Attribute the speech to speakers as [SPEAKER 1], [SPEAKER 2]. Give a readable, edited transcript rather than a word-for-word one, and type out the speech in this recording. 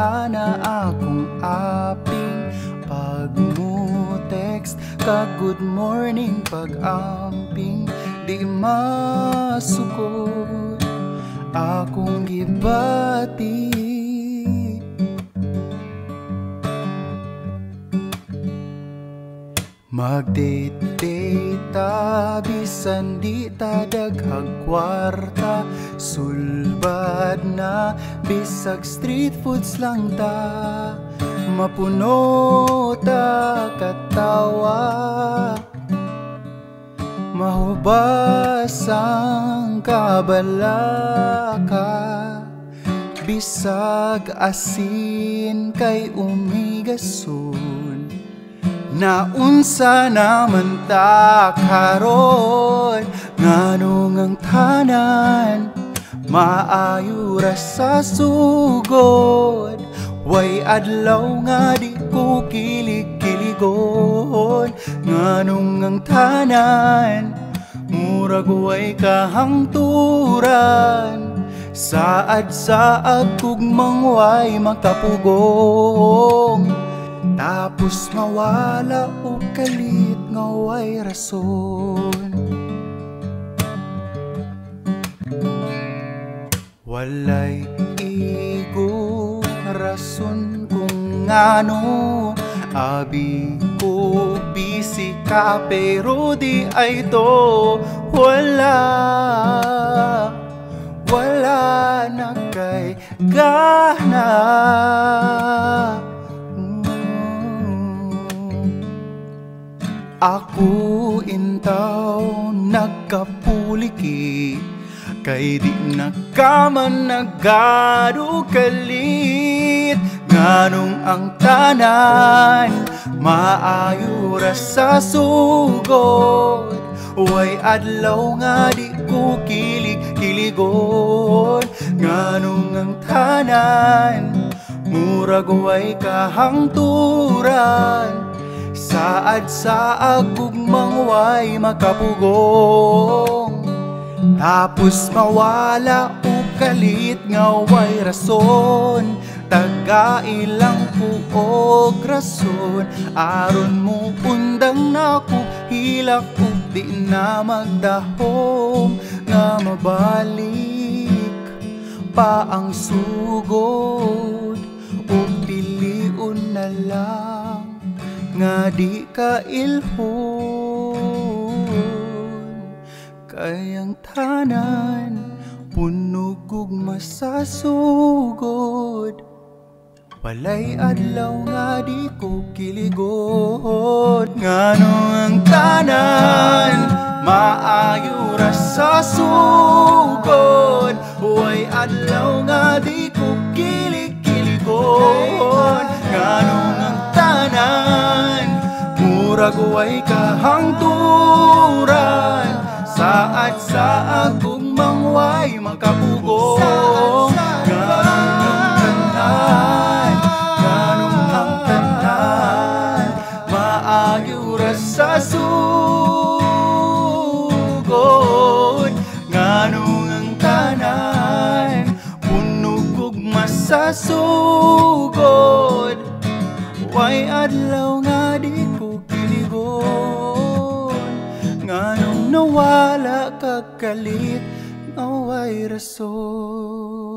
[SPEAKER 1] tana akong aping pag-mo-text ka good morning pag-amping di masukod akong gibati. Mag-date-date ta bisan di ta daghag kwarta, sulbad na bisag street foods lang ta, mapuno ta katawa, mahubas ang kabalaka, bisag asin kay umigason. Naunsa naman ta karon, nganong ang tanan maayo ra sa sugod, way adlaw nga di ko kilig-kiligon. Nganong ang tanan murag way kahangturan, saad-saad kugmang way makapugong, tapos mawala o kalit nga way rason. Walay igo rason kung ano, abi ko busy ka pero di ay to wala na kay gana. Ako intaw nagkapuliki, kay di nakaman nagado kalit. Nganong ang tanan maayo ra sa sugod, way adlaw nga di ko kilig-kiligon. Nganong ang tanan murag way kahangturan, saad-saad gugmang way makapugong, tapos mawala o kalit nga way rason. Taga-ilang puog rason, aron mo undang naku hilak o di na magdahom, nga mabalik pa ang sugod o piliun na lang nga di ka ilhon. Kayang tanan puno gugma sa sugod, walay adlaw nga di ko kiligon. Nganong ang tanan maayo ra sa sugod, way adlaw nga di ko kilig-kiligon. Nganong ang tanan murag way kahangturan, saad-saad gugmang way makapugong. Sa sugod, nganong ang tanan puno gugma sa sugod, way adlaw nga di ko kiligon. Nganong nawala ka kalit nga way rason.